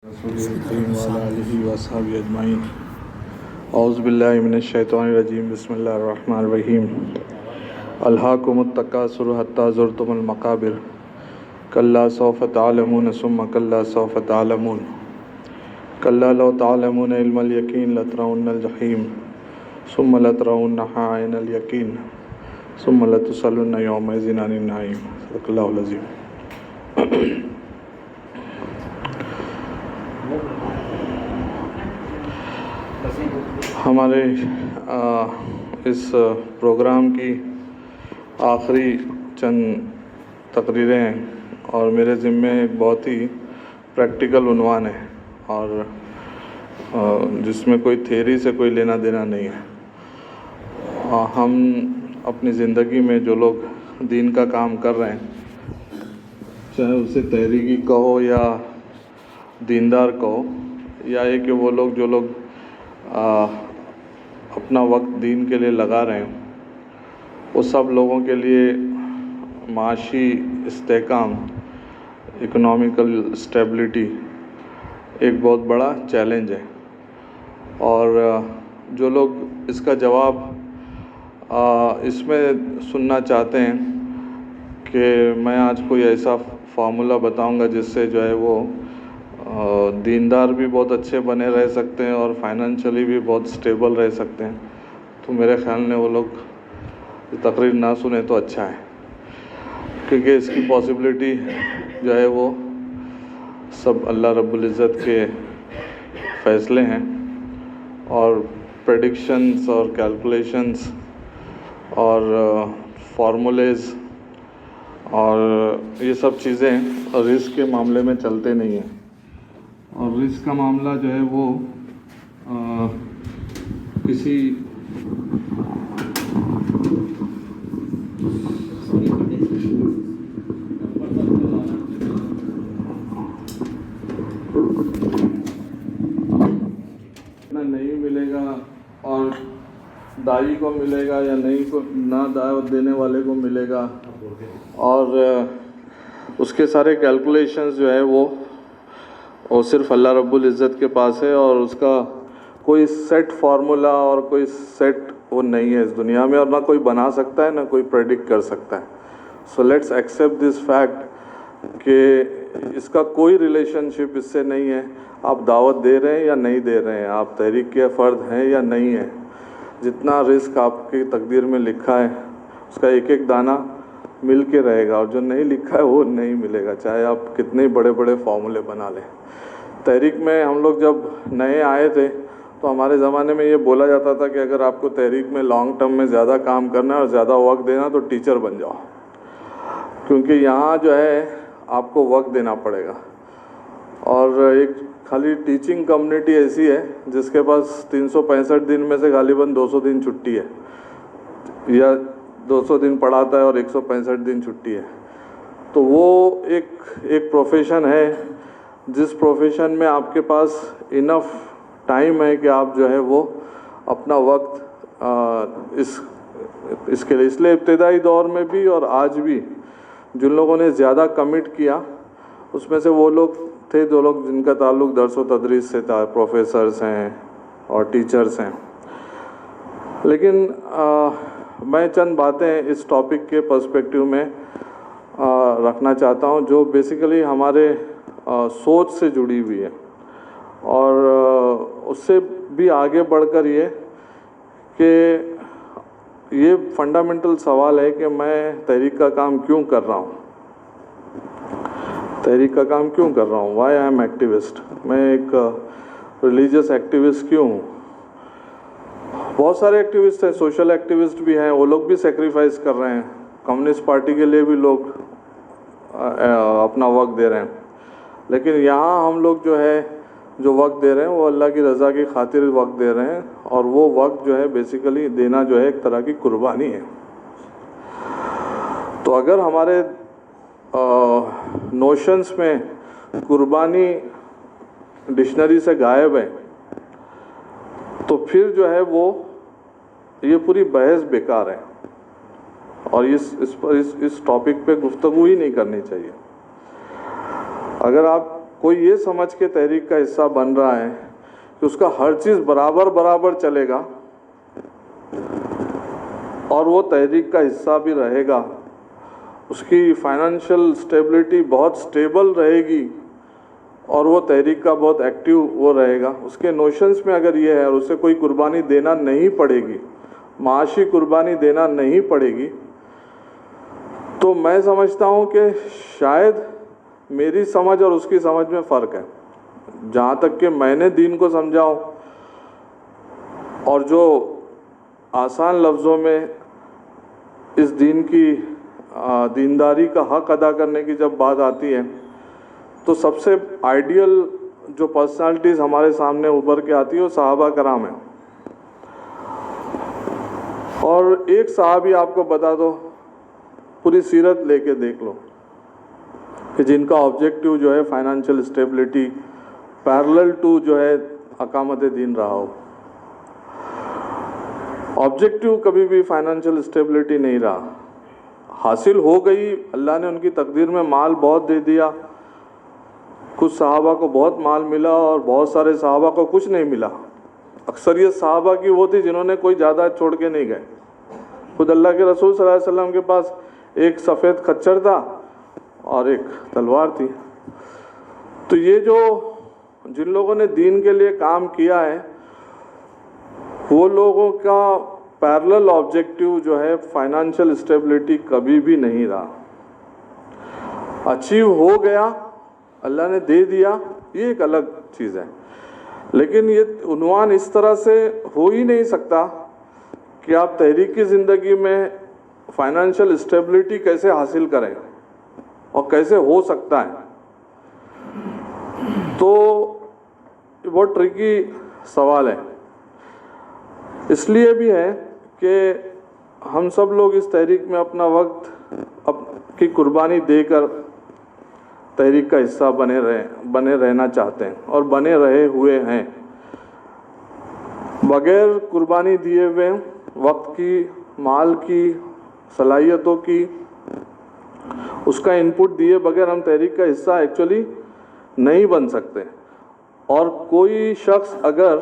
औज़ुबिल्लाहिमिनश्शैतानिर्रजीम बिस्मिल्लाहिर्रहमानिर्रहीम अल्हाकुमुत्तकासुर हत्ता ज़ुरतुमुल मक़ाबिर कल्ला सौफ़ तअलमून सुम्मा कल्ला सौफ़ तअलमून कल्ला लौ तअलमून इल्मल यक़ीन लतरवुन्नल जहीम सुम्मा लतरवुन्नहा ऐनल यक़ीन सुम्मा लतुसअलुन्ना यौमइज़िन अनिन नईम। सदक़ल्लाहुल अज़ीम। हमारे इस प्रोग्राम की आखिरी चंद तकरीरें हैं और मेरे ज़िम्मे एक बहुत ही प्रैक्टिकल उन्वान है और जिसमें कोई थ्योरी से कोई लेना देना नहीं है। हम अपनी ज़िंदगी में जो लोग दीन का काम कर रहे हैं, चाहे उसे तहरीकी कहो या दीनदार कहो, या ये कि वो लोग जो लोग अपना वक्त दीन के लिए लगा रहे हैं, वो सब लोगों के लिए माशी इस्तेकाम, इकोनॉमिकल स्टेबिलिटी एक बहुत बड़ा चैलेंज है। और जो लोग इसका जवाब इसमें सुनना चाहते हैं कि मैं आज कोई ऐसा फार्मूला बताऊंगा जिससे जो है वो दीनदार भी बहुत अच्छे बने रह सकते हैं और फाइनेंशियली भी बहुत स्टेबल रह सकते हैं, तो मेरे ख़्याल में वो लोग तकरीर ना सुने तो अच्छा है, क्योंकि इसकी पॉसिबिलिटी जो है वो सब अल्लाह रब्बुल इज़्ज़त के फ़ैसले हैं और प्रेडिक्शंस और कैलकुलेशंस और फार्मूलेज़ और ये सब चीज़ें रिस्क के मामले में चलते नहीं हैं। और रिस्क का मामला जो है वो किसी नहीं मिलेगा और दाई को मिलेगा या नहीं को ना दावत देने वाले को मिलेगा, और उसके सारे कैलकुलेशंस जो है वो सिर्फ़ अल्लाह रब्बुल इज़्ज़त के पास है और उसका कोई सेट फार्मूला और कोई सेट वो नहीं है इस दुनिया में, और ना कोई बना सकता है ना कोई प्रेडिक्ट कर सकता है। So let's accept this fact कि इसका कोई रिलेशनशिप इससे नहीं है आप दावत दे रहे हैं या नहीं दे रहे हैं, आप तहरीक के फ़र्द हैं या नहीं है। जितना रिस्क आपकी तकदीर में लिखा है उसका एक एक दाना मिल के रहेगा, और जो नहीं लिखा है वो नहीं मिलेगा, चाहे आप कितने बड़े बड़े फार्मूले बना लें। तहरीक में हम लोग जब नए आए थे तो हमारे ज़माने में ये बोला जाता था कि अगर आपको तहरीक में लॉन्ग टर्म में ज़्यादा काम करना है और ज़्यादा वक्त देना तो टीचर बन जाओ, क्योंकि यहाँ जो है आपको वक्त देना पड़ेगा। और एक खाली टीचिंग कम्युनिटी ऐसी है जिसके पास 365 दिन में से गालिबन 200 दिन छुट्टी है, या 200 दिन पढ़ाता है और 165 दिन छुट्टी है। तो वो एक प्रोफेशन है जिस प्रोफेशन में आपके पास इनफ टाइम है कि आप जो है वो अपना वक्त इसके लिए, इसलिए इब्तिदाई दौर में भी और आज भी जिन लोगों ने ज़्यादा कमिट किया उसमें से वो लोग थे जो लोग जिनका ताल्लुक़ दर्स व तदरीस से था, प्रोफेसर्स हैं और टीचर्स हैं। लेकिन मैं चंद बातें इस टॉपिक के पर्सपेक्टिव में रखना चाहता हूं जो बेसिकली हमारे सोच से जुड़ी हुई है, और उससे भी आगे बढ़कर ये कि ये फंडामेंटल सवाल है कि मैं तहरीक का काम क्यों कर रहा हूँ, तहरीक का काम क्यों कर रहा हूँ, वाई आई एम एक्टिविस्ट, मैं एक रिलीजियस एक्टिविस्ट क्यों हूँ। बहुत सारे एक्टिविस्ट हैं, सोशल एक्टिविस्ट भी हैं, वो लोग भी सेक्रीफाइस कर रहे हैं, कम्युनिस्ट पार्टी के लिए भी लोग अपना वक्त दे रहे हैं। लेकिन यहाँ हम लोग जो है जो वक्त दे रहे हैं वो अल्लाह की रज़ा की खातिर वक्त दे रहे हैं, और वो वक्त जो है बेसिकली देना जो है एक तरह की कुर्बानी है। तो अगर हमारे नोशंस में कुर्बानी डिक्शनरी से गायब है तो फिर जो है वो ये पूरी बहस बेकार है और इस टॉपिक पे गुफ्तगू ही नहीं करनी चाहिए। अगर आप कोई ये समझ के तहरीक का हिस्सा बन रहा है कि उसका हर चीज़ बराबर बराबर चलेगा और वो तहरीक का हिस्सा भी रहेगा, उसकी फाइनेंशियल स्टेबिलिटी बहुत स्टेबल रहेगी और वो तहरीक का बहुत एक्टिव वो रहेगा, उसके नोशंस में अगर ये है और उसे कोई कुर्बानी देना नहीं पड़ेगी, माशी कुर्बानी देना नहीं पड़ेगी, तो मैं समझता हूँ कि शायद मेरी समझ और उसकी समझ में फ़र्क है। जहाँ तक कि मैंने दीन को समझा हूँ और जो आसान लफ्ज़ों में इस दीन की दीनदारी का हक़ अदा करने की जब बात आती है तो सबसे आइडियल जो पर्सनालिटीज़ हमारे सामने उभर के आती है वो सहाबा कराम है। और एक सहाबी आपको बता दो, पूरी सीरत लेके देख लो कि जिनका ऑब्जेक्टिव जो है फाइनेंशियल स्टेबिलिटी पैरेलल टू जो है अकामत दीन रहा हो। ऑब्जेक्टिव कभी भी फाइनेंशियल स्टेबिलिटी नहीं रहा, हासिल हो गई, अल्लाह ने उनकी तकदीर में माल बहुत दे दिया, कुछ सहाबा को बहुत माल मिला और बहुत सारे सहाबा को कुछ नहीं मिला। अक्सरियत सहाबा की वो थी जिन्होंने कोई ज़्यादा छोड़ के नहीं गए। खुद अल्लाह के रसूल सल्लल्लाहु अलैहि वसल्लम के पास एक सफ़ेद खच्चर था और एक तलवार थी। तो ये जो जिन लोगों ने दीन के लिए काम किया है वो लोगों का पैरेलल ऑब्जेक्टिव जो है फाइनेंशियल स्टेबिलिटी कभी भी नहीं रहा। अचीव हो गया, अल्लाह ने दे दिया, ये एक अलग चीज़ है, लेकिन ये उन्वान इस तरह से हो ही नहीं सकता कि आप तहरीकी ज़िंदगी में फाइनेंशियल स्टेबिलिटी कैसे हासिल करें और कैसे हो सकता है। तो बहुत ट्रिकी सवाल है। इसलिए भी है कि हम सब लोग इस तहरीक में अपना वक्त की कुर्बानी देकर तहरीक का हिस्सा बने रहना चाहते हैं और बने रहे हुए हैं। बगैर कुर्बानी दिए हुए वक्त की, माल की, सलाहियतों की, उसका इनपुट दिए बगैर हम तहरीक का हिस्सा एक्चुअली नहीं बन सकते। और कोई शख्स अगर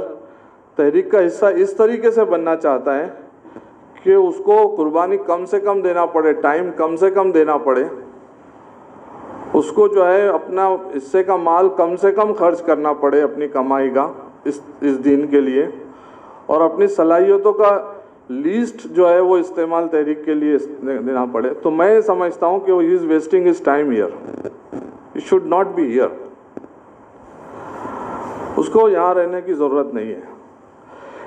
तहरीक का हिस्सा इस तरीके से बनना चाहता है कि उसको कुर्बानी कम से कम देना पड़े, टाइम कम से कम देना पड़े, उसको जो है अपना हिस्से का माल कम से कम खर्च करना पड़े अपनी कमाई का इस दीन के लिए, और अपनी सलाहियतों का लीस्ट जो है वो इस्तेमाल तहरीक के लिए देना पड़े, तो मैं समझता हूँ कि वो he is wasting his time here, it should not be here. उसको यहाँ रहने की ज़रूरत नहीं है।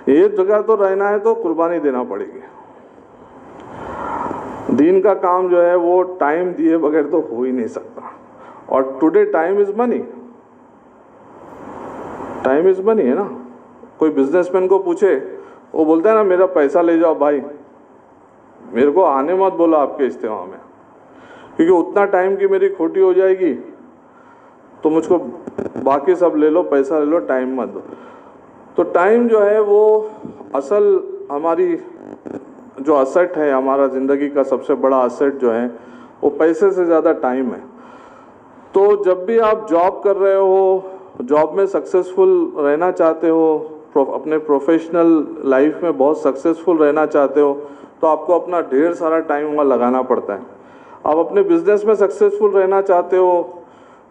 ये जगह तो रहना है तो कुर्बानी देना पड़ेगी। दीन का काम जो है वो टाइम दिए बगैर तो हो ही नहीं सकता। और today time is money, time is money है ना। कोई बिजनेसमैन को पूछे, वो बोलता है ना मेरा पैसा ले जाओ भाई, मेरे को आने मत बोलो आपके इज्तिमा में, क्योंकि उतना टाइम की मेरी खोटी हो जाएगी, तो मुझको बाकी सब ले लो, पैसा ले लो, टाइम मत दो। तो टाइम जो है वो असल हमारी जो असेट है, हमारा ज़िंदगी का सबसे बड़ा असेट जो है वो पैसे से ज़्यादा टाइम है। तो जब भी आप जॉब कर रहे हो, जॉब में सक्सेसफुल रहना चाहते हो, अपने प्रोफेशनल लाइफ में बहुत सक्सेसफुल रहना चाहते हो, तो आपको अपना ढेर सारा टाइम वहाँ लगाना पड़ता है। आप अपने बिजनेस में सक्सेसफुल रहना चाहते हो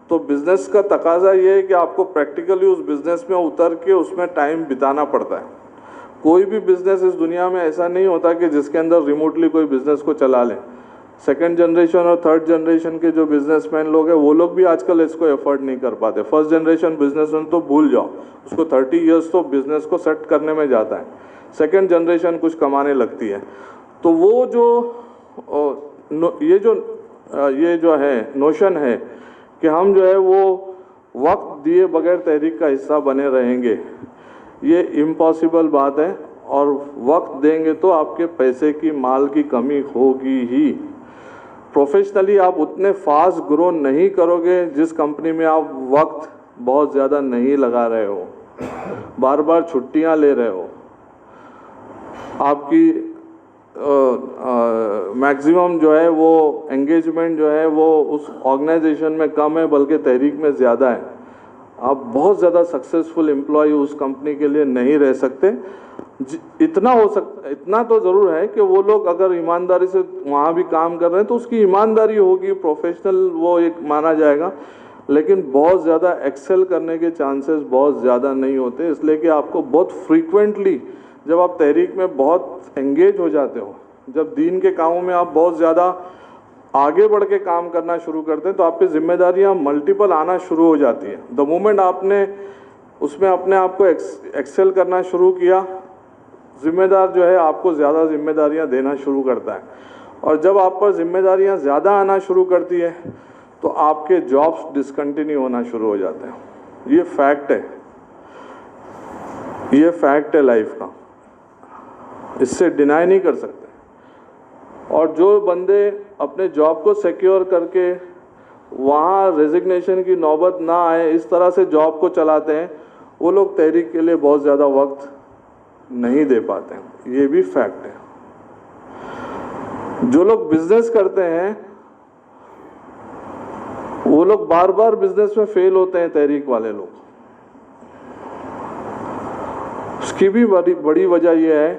तो बिज़नेस का तकाजा ये है कि आपको प्रैक्टिकली उस बिज़नेस में उतर के उसमें टाइम बिताना पड़ता है। कोई भी बिज़नेस इस दुनिया में ऐसा नहीं होता कि जिसके अंदर रिमोटली कोई बिज़नेस को चला लें। सेकंड जनरेशन और थर्ड जनरेशन के जो बिजनेसमैन लोग हैं वो लोग भी आजकल इसको एफर्ट नहीं कर पाते। फर्स्ट जनरेशन बिजनेसमैन तो भूल जाओ, उसको 30 इयर्स तो बिज़नेस को सेट करने में जाता है। सेकंड जनरेशन कुछ कमाने लगती है। तो वो ये जो है नोशन है कि हम जो है वो वक्त दिए बगैर तहरीक का हिस्सा बने रहेंगे, ये इम्पॉसिबल बात है। और वक्त देंगे तो आपके पैसे की, माल की कमी होगी ही। प्रोफेशनली आप उतने फास्ट ग्रो नहीं करोगे जिस कंपनी में आप वक्त बहुत ज़्यादा नहीं लगा रहे हो, बार बार छुट्टियां ले रहे हो, आपकी मैक्सिमम जो है वो एंगेजमेंट जो है वो उस ऑर्गेनाइजेशन में कम है बल्कि तहरीक में ज़्यादा है। आप बहुत ज़्यादा सक्सेसफुल एम्प्लॉय उस कंपनी के लिए नहीं रह सकते। इतना हो सकता, इतना तो ज़रूर है कि वो लोग अगर ईमानदारी से वहाँ भी काम कर रहे हैं तो उसकी ईमानदारी होगी, प्रोफेशनल वो एक माना जाएगा, लेकिन बहुत ज़्यादा एक्सेल करने के चांसेस बहुत ज़्यादा नहीं होते। इसलिए कि आपको बहुत फ्रीक्वेंटली जब आप तहरीक में बहुत एंगेज हो जाते हो, जब दीन के कामों में आप बहुत ज़्यादा आगे बढ़ के काम करना शुरू करते हैं, तो आप पे जिम्मेदारियां मल्टीपल आना शुरू हो जाती है। द मोमेंट आपने उसमें अपने आप को एक्सेल करना शुरू किया, जिम्मेदार जो है आपको ज़्यादा जिम्मेदारियां देना शुरू करता है, और जब आप पर जिम्मेदारियां ज़्यादा आना शुरू करती है तो आपके जॉब्स डिसकंटिन्यू होना शुरू हो जाते हैं। ये फैक्ट है, ये फैक्ट है लाइफ का, इससे डिनाई नहीं कर सकते। और जो बंदे अपने जॉब को सिक्योर करके वहाँ रेजिग्नेशन की नौबत ना आए इस तरह से जॉब को चलाते हैं, वो लोग तहरीक के लिए बहुत ज़्यादा वक्त नहीं दे पाते हैं। ये भी फैक्ट है। जो लोग बिजनेस करते हैं वो लोग बार बार बिजनेस में फेल होते हैं, तहरीक वाले लोग। उसकी भी बड़ी वजह यह है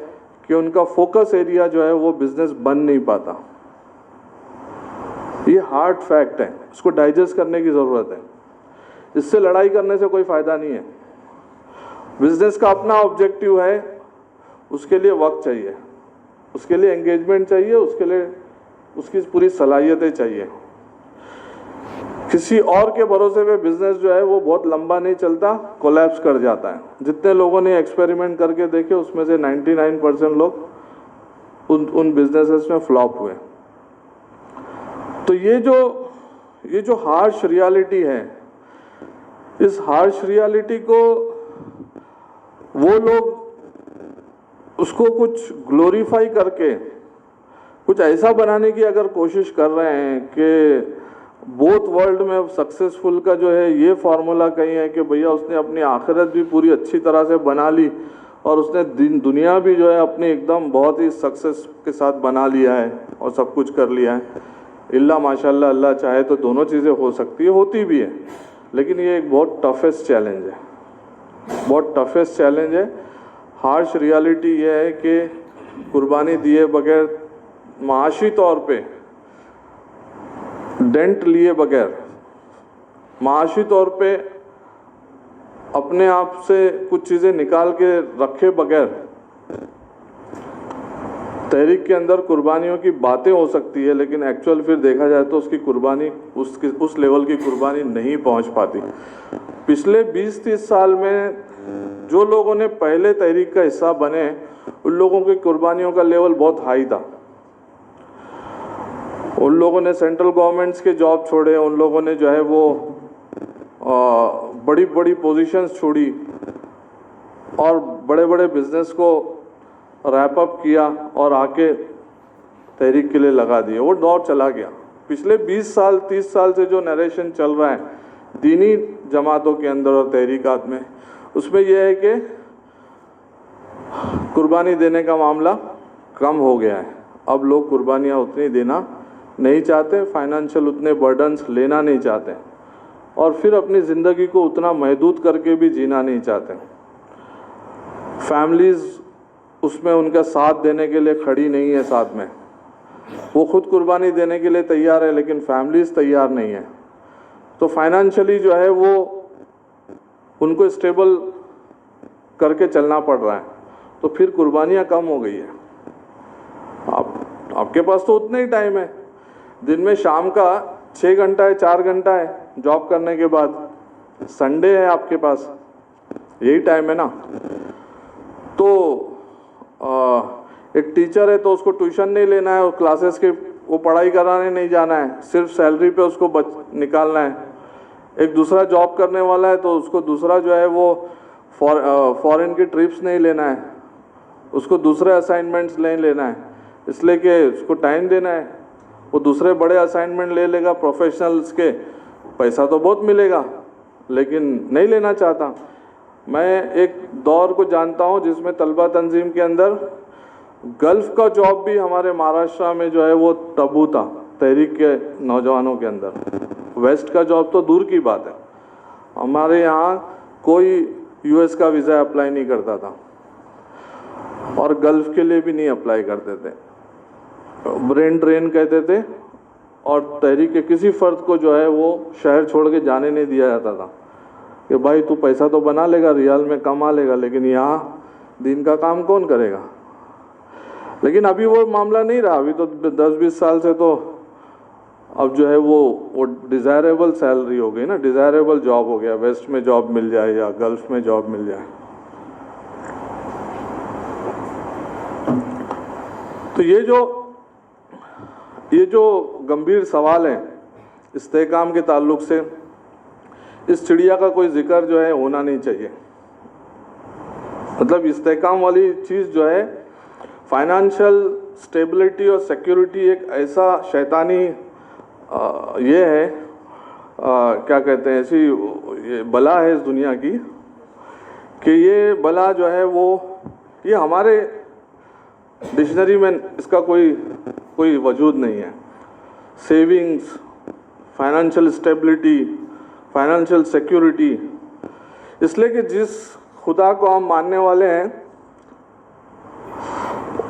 कि उनका फोकस एरिया जो है वो बिजनेस बन नहीं पाता। ये हार्ड फैक्ट है, इसको डाइजेस्ट करने की ज़रूरत है। इससे लड़ाई करने से कोई फ़ायदा नहीं है। बिजनेस का अपना ऑब्जेक्टिव है, उसके लिए वक्त चाहिए, उसके लिए एंगेजमेंट चाहिए, उसके लिए उसकी पूरी सलाहियतें चाहिए। किसी और के भरोसे पे बिजनेस जो है वो बहुत लंबा नहीं चलता, कोलैप्स कर जाता है। जितने लोगों ने एक्सपेरिमेंट करके देखे उसमें से 99% लोग उन बिजनेसेस में फ्लॉप हुए। तो ये जो हार्श रियलिटी है, इस हार्श रियलिटी को वो लोग उसको कुछ ग्लोरीफाई करके कुछ ऐसा बनाने की अगर कोशिश कर रहे हैं कि बोथ वर्ल्ड में सक्सेसफुल का जो है ये फार्मूला कहीं है कि भैया उसने अपनी आखिरत भी पूरी अच्छी तरह से बना ली और उसने दुनिया भी जो है अपनी एकदम बहुत ही सक्सेस के साथ बना लिया है और सब कुछ कर लिया है। इल्ला माशाल्लाह, अल्लाह चाहे तो दोनों चीज़ें हो सकती है, होती भी है, लेकिन ये एक बहुत टफेस्ट चैलेंज है, बहुत टफेस्ट चैलेंज है। हार्श रियलिटी ये है कि कुर्बानी दिए बगैर, माशी तौर पे डेंट लिए बगैर, माशी तौर पे अपने आप से कुछ चीज़ें निकाल के रखे बगैर तहरीक के अंदर कुर्बानियों की बातें हो सकती है, लेकिन एक्चुअल फिर देखा जाए तो उसकी कुर्बानी उस लेवल की कुर्बानी नहीं पहुंच पाती। पिछले 20-30 साल में जो लोगों ने पहले तहरीक का हिस्सा बने उन लोगों की कुर्बानियों का लेवल बहुत हाई था। उन लोगों ने सेंट्रल गवर्नमेंट्स के जॉब छोड़े, उन लोगों ने जो है वो बड़ी बड़ी पोजीशंस छोड़ी और बड़े बड़े बिजनेस को रैप अप किया और आके तहरीक के लिए लगा दिए। वो दौर चला गया। पिछले 20 साल 30 साल से जो नरेशन चल रहा है दीनी जमातों के अंदर और तहरीकात में, उसमें यह है कि कुर्बानी देने का मामला कम हो गया है। अब लोग कुर्बानियाँ उतनी देना नहीं चाहते, फाइनेंशियल उतने बर्डन्स लेना नहीं चाहते और फिर अपनी ज़िंदगी को उतना महदूद करके भी जीना नहीं चाहते। फैमिलीज़ उसमें उनका साथ देने के लिए खड़ी नहीं है साथ में। वो खुद कुर्बानी देने के लिए तैयार है लेकिन फैमिलीज़ तैयार नहीं है। तो फाइनेंशियली जो है वो उनको स्टेबल करके चलना पड़ रहा है, तो फिर कुर्बानियाँ कम हो गई है। आपके पास तो उतना ही टाइम है, दिन में शाम का 6 घंटा है, 4 घंटा है जॉब करने के बाद, संडे है आपके पास, यही टाइम है ना। तो एक टीचर है तो उसको ट्यूशन नहीं लेना है और क्लासेस के वो पढ़ाई कराने नहीं जाना है, सिर्फ सैलरी पे उसको निकालना है। एक दूसरा जॉब करने वाला है तो उसको दूसरा जो है वो फॉरेन की ट्रिप्स नहीं लेना है, उसको दूसरे असाइनमेंट्स नहीं लेना है, इसलिए कि उसको टाइम देना है। वो दूसरे बड़े असाइनमेंट ले लेगा प्रोफेशनल्स के, पैसा तो बहुत मिलेगा लेकिन नहीं लेना चाहता। मैं एक दौर को जानता हूँ जिसमें तलबा तंजीम के अंदर गल्फ़ का जॉब भी हमारे महाराष्ट्र में जो है वो तबू था तहरीक के नौजवानों के अंदर। वेस्ट का जॉब तो दूर की बात है, हमारे यहाँ कोई यूएस का वीज़ा अप्लाई नहीं करता था और गल्फ़ के लिए भी नहीं अप्लाई करते थे। ब्रेन ड्रेन कहते थे और तहरीक के किसी फ़र्द को जो है वो शहर छोड़ के जाने नहीं दिया जाता था कि भाई तू पैसा तो बना लेगा, रियाल में कमा लेगा, लेकिन यहाँ दिन का काम कौन करेगा। लेकिन अभी वो मामला नहीं रहा। अभी तो 10-20 साल से तो अब जो है वो डिज़ायरेबल सैलरी हो गई ना, डिज़ायरेबल जॉब हो गया, वेस्ट में जॉब मिल जाए या गल्फ़ में जॉब मिल जाए। तो ये जो गंभीर सवाल है इस्तेहकाम के ताल्लुक से, इस चिड़िया का कोई जिक्र जो है होना नहीं चाहिए। मतलब इस्तेहकाम वाली चीज़ जो है, फाइनेंशियल स्टेबिलिटी और सिक्योरिटी एक ऐसा शैतानी ये है, क्या कहते हैं, ऐसी ये बला है इस दुनिया की कि ये बला जो है वो, ये हमारे डिक्शनरी में इसका कोई वजूद नहीं है। Savings, financial stability, financial security, इसलिए कि जिस खुदा को हम मानने वाले हैं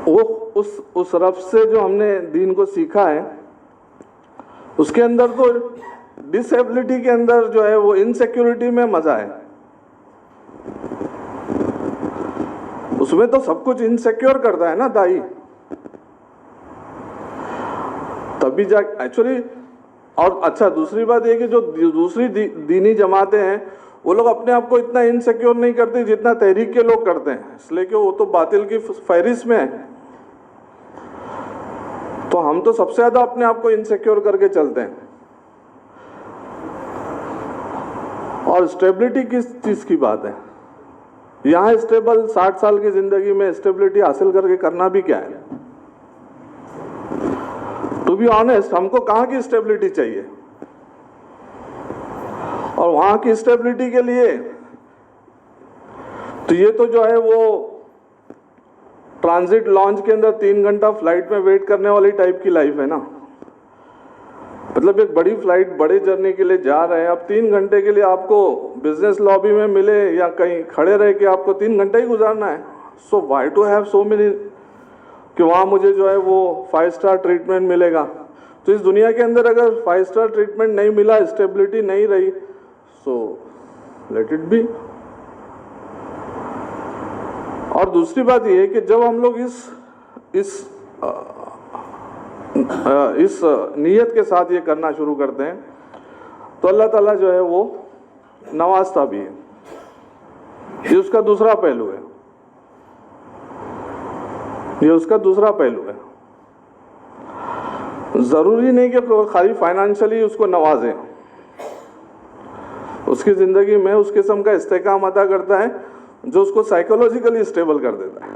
वो उस रब से जो हमने दीन को सीखा है, उसके अंदर तो डिसेबिलिटी के अंदर जो है वो इनसिक्योरिटी में मज़ा है। उसमें तो सब कुछ इनसिक्योर करता है ना दाई, तभी जा एक्चुअली। और अच्छा, दूसरी बात ये कि जो दूसरी दीनी जमातें हैं वो लोग अपने आप को इतना इनसिक्योर नहीं करते जितना तहरीक के लोग करते हैं, इसलिए कि वो तो बातिल की फहरिस्त में है। तो हम तो सबसे ज़्यादा अपने आप को इनसिक्योर करके चलते हैं। और स्टेबिलिटी किस चीज़ की बात है? यहाँ स्टेबल 60 साल की ज़िंदगी में स्टेबिलिटी हासिल करके करना भी क्या है? टू बी ऑनेस्ट, हमको कहाँ की स्टेबिलिटी चाहिए? और वहाँ की स्टेबिलिटी के लिए तो ये तो जो है वो ट्रांजिट लॉन्च के अंदर 3 घंटा फ्लाइट में वेट करने वाली टाइप की लाइफ है ना। मतलब एक बड़ी फ्लाइट, बड़े जर्नी के लिए जा रहे हैं, अब 3 घंटे के लिए आपको बिजनेस लॉबी में मिले या कहीं खड़े रह के आपको 3 घंटे ही गुजारना है। So why to have so many कि वहाँ मुझे जो है वो 5 स्टार ट्रीटमेंट मिलेगा। तो इस दुनिया के अंदर अगर 5 स्टार ट्रीटमेंट नहीं मिला, स्टेबिलिटी नहीं रही, सो लेट इट बी। और दूसरी बात यह है कि जब हम लोग इस नीयत के साथ ये करना शुरू करते हैं तो अल्लाह ताला जो है वो नवाजता भी है। ये उसका दूसरा पहलू है, ये उसका दूसरा पहलू है। ज़रूरी नहीं कि खाली फाइनेंशियली उसको नवाजें, उसकी ज़िंदगी में उस किस्म का इस्तेहकाम अता करता है जो उसको साइकोलॉजिकली स्टेबल कर देता है।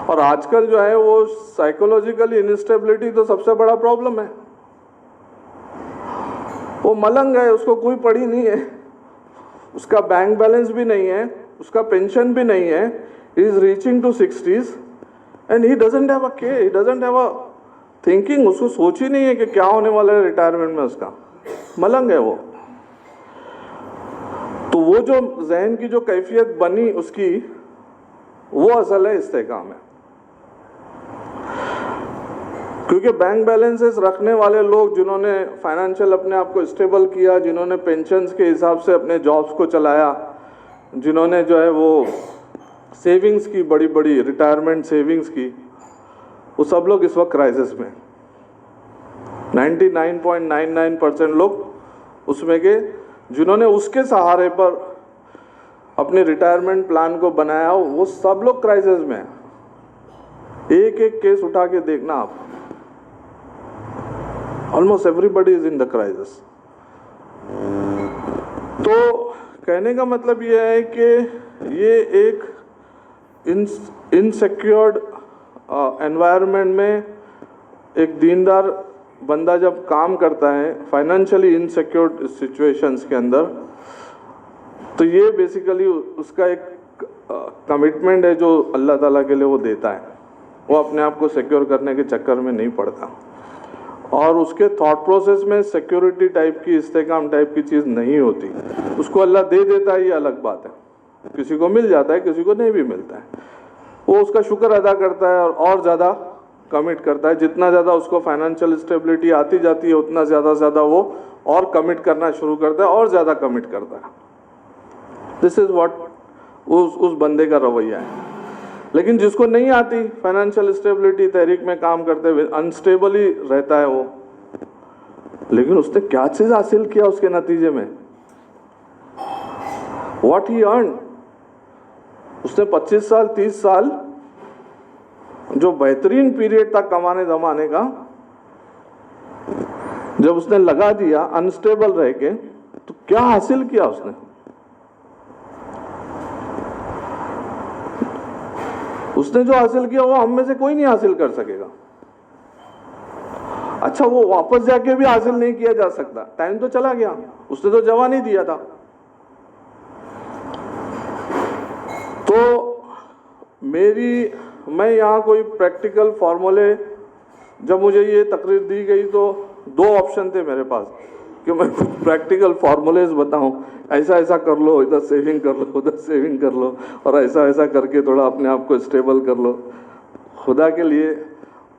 और आजकल जो है वो साइकोलॉजिकली इनस्टेबिलिटी तो सबसे बड़ा प्रॉब्लम है। वो मलंग है, उसको कोई पड़ी नहीं है, उसका बैंक बैलेंस भी नहीं है, उसका पेंशन भी नहीं है, he is reaching to 60s and he doesn't have a care, he doesn't have a thinking. उसको सोच ही नहीं है कि क्या होने वाला है रिटायरमेंट में, उसका मलंग है वो। तो वो जो जहन की जो कैफियत बनी उसकी, वो असल है इस्तेहकाम है। क्योंकि बैंक बैलेंसेस रखने वाले लोग जिन्होंने फाइनेंशियल अपने आप को स्टेबल किया, जिन्होंने पेंशन्स के हिसाब से अपने जॉब्स को चलाया, जिन्होंने जो है वो सेविंग्स की, बड़ी बड़ी रिटायरमेंट सेविंग्स की, वो सब लोग इस वक्त क्राइसिस में। 99.99% लोग उसमें के जिन्होंने उसके सहारे पर अपने रिटायरमेंट प्लान को बनाया, वो सब लोग क्राइसिस में हैं। एक एक केस उठा के देखना आप, almost everybody is in the crisis. तो कहने का मतलब ये है कि ये एक इनसिक्योर्ड एनवायरनमेंट में एक दीनदार बंदा जब काम करता है फाइनेंशियली इनसिक्योर सिचुएशंस के अंदर, तो ये बेसिकली उसका एक कमिटमेंट है जो अल्लाह ताला के लिए वो देता है। वो अपने आप को सिक्योर करने के चक्कर में नहीं पड़ता। और उसके थॉट प्रोसेस में सिक्योरिटी टाइप की, इस्तेकाम टाइप की चीज़ नहीं होती। उसको अल्लाह दे देता है, ये अलग बात है, किसी को मिल जाता है, किसी को नहीं भी मिलता है, वो उसका शुक्र अदा करता है और ज़्यादा कमिट करता है। जितना ज़्यादा उसको फाइनेंशियल स्टेबिलिटी आती जाती है उतना ज़्यादा वो और कमिट करना शुरू करता है और ज़्यादा कमिट करता है। दिस इज़ व्हाट उस बंदे का रवैया है। लेकिन जिसको नहीं आती फाइनेंशियल स्टेबिलिटी, तहरीक में काम करते हुए अनस्टेबल ही रहता है वो, लेकिन उसने क्या चीज़ हासिल किया उसके नतीजे में, व्हाट ही अर्न। उसने 25 साल 30 साल जो बेहतरीन पीरियड था कमाने दमाने का, जब उसने लगा दिया अनस्टेबल रह के, तो क्या हासिल किया उसने। उसने जो हासिल किया वो हम में से कोई नहीं हासिल कर सकेगा। अच्छा, वो वापस जाके भी हासिल नहीं किया जा सकता, टाइम तो चला गया, उसने तो जवाब नहीं दिया था। तो मैं यहाँ कोई प्रैक्टिकल फॉर्मूले, जब मुझे ये तकरीर दी गई तो 2 ऑप्शन थे मेरे पास कि मैं कुछ प्रैक्टिकल फार्मूलेज बताऊं, ऐसा ऐसा कर लो, इधर सेविंग कर लो, उधर सेविंग कर लो, और ऐसा ऐसा करके थोड़ा अपने आप को स्टेबल कर लो। खुदा के लिए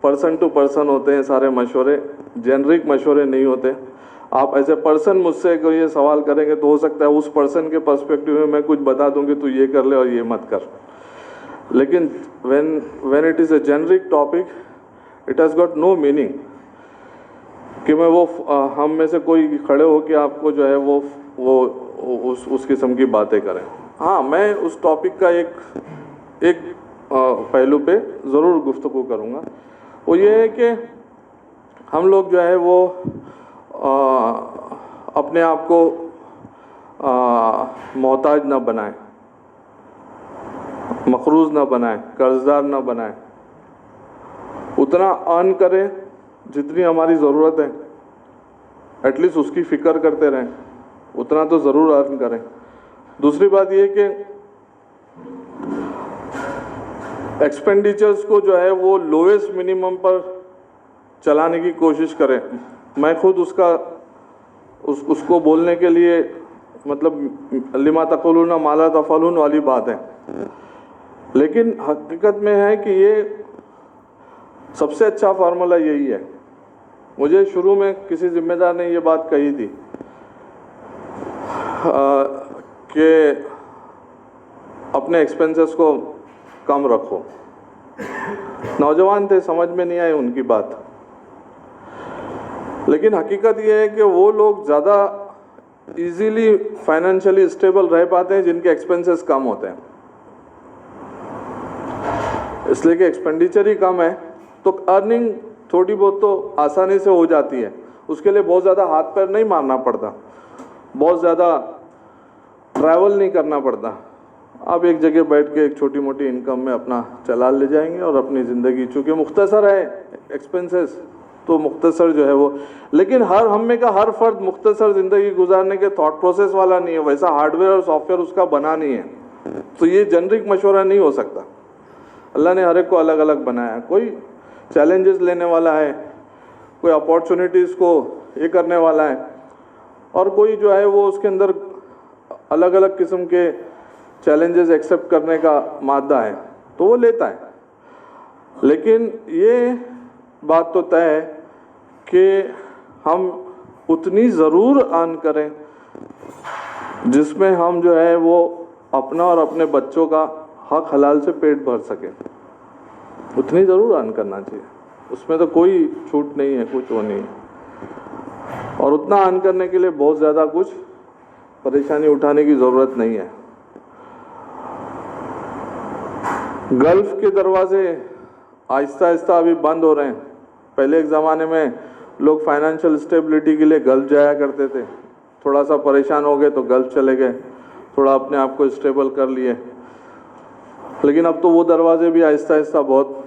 पर्सन टू पर्सन होते हैं सारे मशवरे, जेनरिक मशवरे नहीं होते। आप एज ए पर्सन मुझसे कोई ये सवाल करेंगे तो हो सकता है उस पर्सन के पर्सपेक्टिव में मैं कुछ बता दूंगी, तू ये कर ले और ये मत कर। लेकिन when it is a generic topic, it has got no meaning कि मैं वो हम में से कोई खड़े हो कि आपको जो है वो उस किस्म की बातें करें। हाँ, मैं उस टॉपिक का एक पहलू पे ज़रूर गुफ्तगू करूँगा। वो ये है कि हम लोग जो है वो अपने आप को मोहताज ना बनाएं, मखरूज ना बनाएं, कर्जदार ना बनाएं। उतना अर्न करें जितनी हमारी ज़रूरत है, एटलीस्ट उसकी फ़िक्र करते रहें, उतना तो ज़रूर अर्न करें। दूसरी बात ये कि एक्सपेंडिचर्स को जो है वो लोएस्ट मिनिमम पर चलाने की कोशिश करें। मैं खुद उसको बोलने के लिए, मतलब लिमा तक़ूलूना मा ला तफ़अलून वाली बात है, लेकिन हकीकत में है कि ये सबसे अच्छा फार्मूला यही है। मुझे शुरू में किसी ज़िम्मेदार ने ये बात कही थी कि अपने एक्सपेंसेस को कम रखो। नौजवान थे, समझ में नहीं आई उनकी बात, लेकिन हकीकत ये है कि वो लोग ज़्यादा इजीली फाइनेंशियली स्टेबल रह पाते हैं जिनके एक्सपेंसेस कम होते हैं। इसलिए कि एक्सपेंडिचर ही कम है तो अर्निंग थोड़ी बहुत तो आसानी से हो जाती है। उसके लिए बहुत ज़्यादा हाथ पैर नहीं मारना पड़ता, बहुत ज़्यादा ट्रैवल नहीं करना पड़ता। आप एक जगह बैठ के एक छोटी मोटी इनकम में अपना चला ले जाएंगे और अपनी ज़िंदगी, चूँकि मुख्तसर है एक्सपेंसेस, तो मुख्तसर जो है वो, लेकिन हम में का हर फर्द मुख्तसर ज़िंदगी गुजारने के थॉट प्रोसेस वाला नहीं है, वैसा हार्डवेयर और सॉफ्टवेयर उसका बना नहीं है। तो ये जेनरिक मशवरा नहीं हो सकता। अल्लाह ने हर एक को अलग अलग बनाया। कोई चैलेंजेस लेने वाला है, कोई अपॉर्चुनिटीज़ को ये करने वाला है, और कोई जो है वो उसके अंदर अलग अलग किस्म के चैलेंजेस एक्सेप्ट करने का मादा है, तो वो लेता है। लेकिन ये बात तो तय है कि हम उतनी ज़रूर अर्न करें जिसमें हम जो है वो अपना और अपने बच्चों का हक हलाल से पेट भर सकें। उतनी ज़रूर अर्न करना चाहिए, उसमें तो कोई छूट नहीं है, कुछ वो नहीं है। और उतना अर्न करने के लिए बहुत ज़्यादा कुछ परेशानी उठाने की ज़रूरत नहीं है। गल्फ़ के दरवाजे आहिस्ता आहिस्ता अभी बंद हो रहे हैं। पहले एक ज़माने में लोग फाइनेंशियल स्टेबिलिटी के लिए गल्फ़ जाया करते थे, थोड़ा सा परेशान हो गए तो गल्फ़ चले गए, थोड़ा अपने आप को स्टेबल कर लिए। लेकिन अब तो वो दरवाजे भी आहिस्ता आहिस्ता बहुत,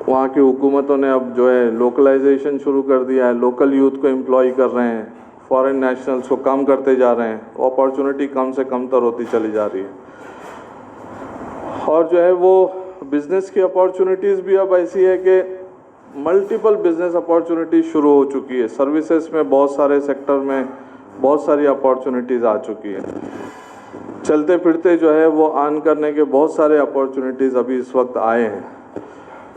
वहाँ की हुकूमतों ने अब जो है लोकलाइजेशन शुरू कर दिया है, लोकल यूथ को एम्प्लॉय कर रहे हैं, फॉरेन नेशनल्स को कम करते जा रहे हैं, अपॉर्चुनिटी कम से कम तर होती चली जा रही है। और जो है वो बिज़नेस की अपॉर्चुनिटीज़ भी अब ऐसी है कि मल्टीपल बिजनेस अपॉर्चुनिटी शुरू हो चुकी है। सर्विसेज में बहुत सारे सेक्टर में बहुत सारी अपॉर्चुनिटीज़ आ चुकी है। चलते फिरते जो है वो अर्न करने के बहुत सारे अपॉर्चुनिटीज़ अभी इस वक्त आए हैं,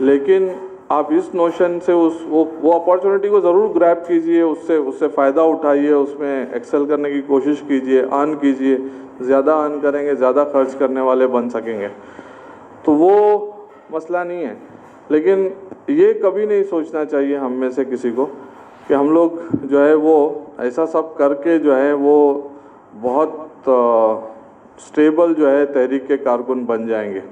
लेकिन आप इस नोशन से वो अपॉर्चुनिटी को ज़रूर ग्रैब कीजिए, उससे फ़ायदा उठाइए, उसमें एक्सेल करने की कोशिश कीजिए, अर्न कीजिए। ज़्यादा अर्न करेंगे, ज़्यादा खर्च करने वाले बन सकेंगे, तो वो मसला नहीं है। लेकिन ये कभी नहीं सोचना चाहिए हम में से किसी को कि हम लोग जो है वो ऐसा सब करके जो है वो बहुत स्टेबल जो है तहरीक के कारकुन बन जाएंगे।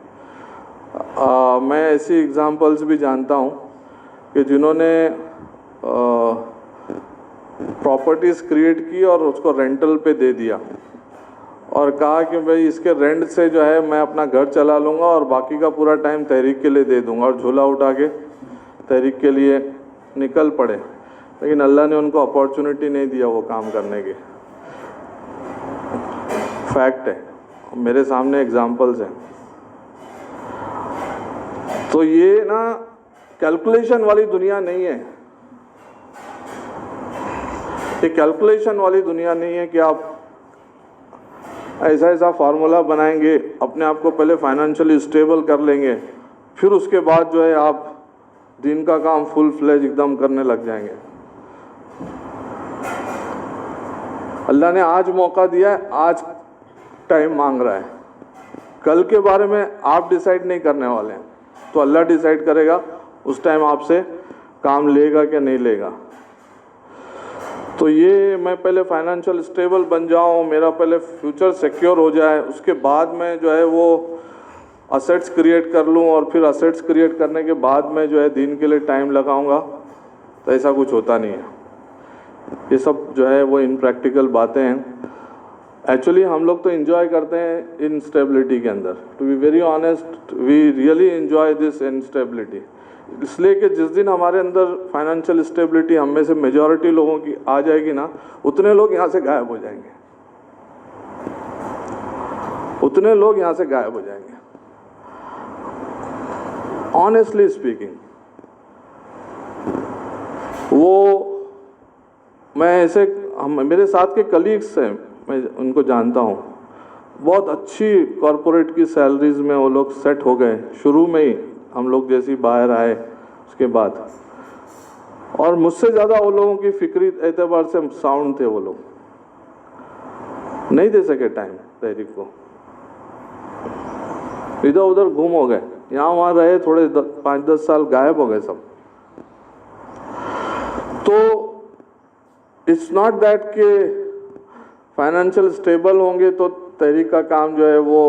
मैं ऐसी एग्ज़ाम्पल्स भी जानता हूँ कि जिन्होंने प्रॉपर्टीज़ क्रिएट की और उसको रेंटल पे दे दिया और कहा कि भाई इसके रेंट से जो है मैं अपना घर चला लूँगा और बाकी का पूरा टाइम तहरीक के लिए दे दूँगा, और झोला उठा के तहरीक के लिए निकल पड़े। लेकिन अल्लाह ने उनको अपॉर्चुनिटी नहीं दिया वो काम करने की। फैक्ट है, मेरे सामने एग्जांपल्स हैं। तो ये ना कैलकुलेशन वाली दुनिया नहीं है, ये कैलकुलेशन वाली दुनिया नहीं है कि आप ऐसा ऐसा फार्मूला बनाएंगे, अपने आप को पहले फाइनेंशियली स्टेबल कर लेंगे, फिर उसके बाद जो है आप दिन का काम फुल फ्लेज एकदम करने लग जाएंगे। अल्लाह ने आज मौका दिया है, आज टाइम मांग रहा है। कल के बारे में आप डिसाइड नहीं करने वाले हैं, तो अल्लाह डिसाइड करेगा उस टाइम आपसे काम लेगा क्या नहीं लेगा। तो ये मैं पहले फाइनेंशियल स्टेबल बन जाऊँ, मेरा पहले फ्यूचर सिक्योर हो जाए, उसके बाद मैं जो है वो असेट्स क्रिएट कर लूँ, और फिर असेट्स क्रिएट करने के बाद मैं जो है दीन के लिए टाइम लगाऊंगा, तो ऐसा कुछ होता नहीं है। ये सब जो है वो इनप्रैक्टिकल बातें हैं। एक्चुअली हम लोग तो इन्जॉय करते हैं इनस्टेबिलिटी के अंदर। To be very honest, we really enjoy this instability, इसलिए कि जिस दिन हमारे अंदर फाइनेंशियल स्टेबिलिटी हम में से मेजॉरिटी लोगों की आ जाएगी ना, उतने लोग यहाँ से गायब हो जाएंगे, उतने लोग यहाँ से गायब हो जाएंगे। ऑनेस्टली स्पीकिंग, वो मैं ऐसे मेरे साथ के कलीग्स हैं, मैं उनको जानता हूँ, बहुत अच्छी कॉरपोरेट की सैलरीज में वो लोग सेट हो गए शुरू में ही, हम लोग जैसी बाहर आए उसके बाद। और मुझसे ज़्यादा वो लोगों की फिक्री एतबार से साउंड थे। वो लोग नहीं दे सके टाइम तहरीक को, इधर उधर गुम हो गए, यहाँ वहाँ रहे, थोड़े 5-10 साल गायब हो गए सब। तो इट्स नॉट दैट कि फाइनेंशियल स्टेबल होंगे तो तहरीक का काम जो है वो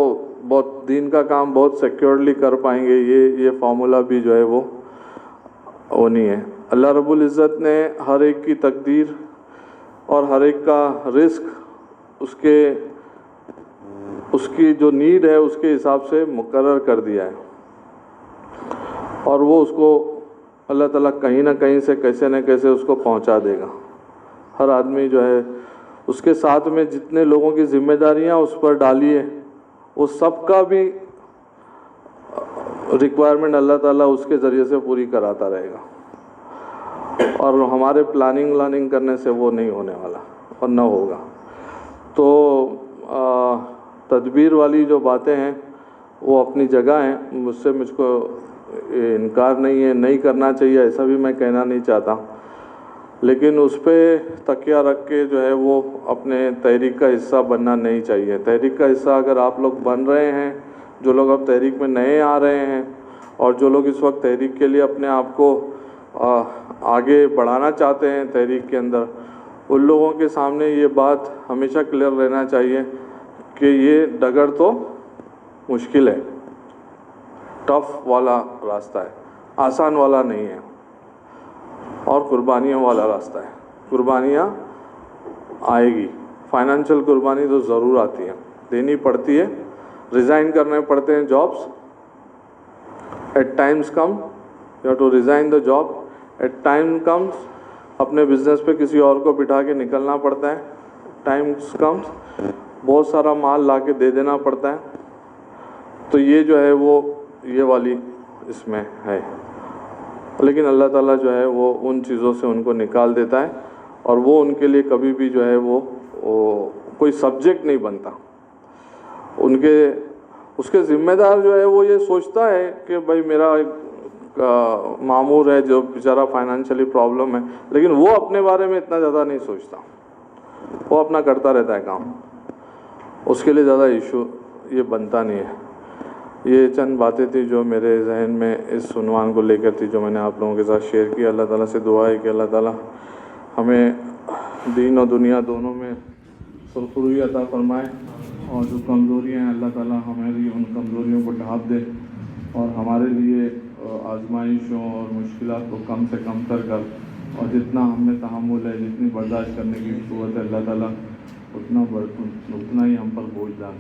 बहुत, दीन का काम बहुत सिक्योरली कर पाएंगे, ये फार्मूला भी जो है वो नहीं है। अल्लाह रब्बुल इज़्ज़त ने हर एक की तकदीर और हर एक का रिस्क उसकी जो नीड है उसके हिसाब से मुकर्रर कर दिया है, और वो उसको अल्लाह ताला कहीं ना कहीं से कैसे न कैसे उसको पहुंचा देगा। हर आदमी जो है उसके साथ में जितने लोगों की जिम्मेदारियां उस पर डाली है, वो सबका भी रिक्वायरमेंट अल्लाह ताला उसके ज़रिए से पूरी कराता रहेगा, और हमारे प्लानिंग करने से वो नहीं होने वाला और ना होगा। तो तदबीर वाली जो बातें हैं वो अपनी जगह हैं, मुझको इनकार नहीं है, नहीं करना चाहिए ऐसा भी मैं कहना नहीं चाहता, लेकिन उस पर तकिया रख के जो है वो अपने तहरीक का हिस्सा बनना नहीं चाहिए। तहरीक का हिस्सा अगर आप लोग बन रहे हैं, जो लोग अब तहरीक में नए आ रहे हैं, और जो लोग इस वक्त तहरीक के लिए अपने आप को आगे बढ़ाना चाहते हैं तहरीक के अंदर, उन लोगों के सामने ये बात हमेशा क्लियर रहना चाहिए कि ये डगर तो मुश्किल है, टफ वाला रास्ता है, आसान वाला नहीं है, और कुर्बानियों वाला रास्ता है। कुर्बानियाँ आएगी, फाइनेंशियल कुर्बानी तो ज़रूर आती है, देनी पड़ती है, रिज़ाइन करने पड़ते हैं jobs. At times come you have to resign the job, at time comes अपने बिजनेस पे किसी और को बिठा के निकलना पड़ता है, टाइम्स कम्स बहुत सारा माल ला के दे देना पड़ता है। तो ये जो है वो ये वाली इसमें है। लेकिन अल्लाह ताला जो है वो उन चीज़ों से उनको निकाल देता है और वो उनके लिए कभी भी जो है वो कोई सब्जेक्ट नहीं बनता। उसके ज़िम्मेदार जो है वो ये सोचता है कि भाई मेरा एक मामूर है जो बेचारा फाइनेंशियली प्रॉब्लम है, लेकिन वो अपने बारे में इतना ज़्यादा नहीं सोचता, वो अपना करता रहता है काम, उसके लिए ज़्यादा इशू ये बनता नहीं है। ये चंद बातें थी जो मेरे जहन में इस उन्वान को लेकर थी, जो मैंने आप लोगों के साथ शेयर की। अल्लाह ताला से दुआ है कि अल्लाह ताला हमें दीन और दुनिया दोनों में सुरखरुई अता फरमाए, और जो कमज़ोरियाँ हैं अल्लाह ताला हमारी उन कमज़ोरियों को ढाँप दे और हमारे लिए आजमाइशों और मुश्किलात को कम से कम कर और जितना हम में तहम्मुल है, जितनी बर्दाश्त करने की क़ुव्वत है, अल्लाह ताला उतना ही हम पर बोझ डाल।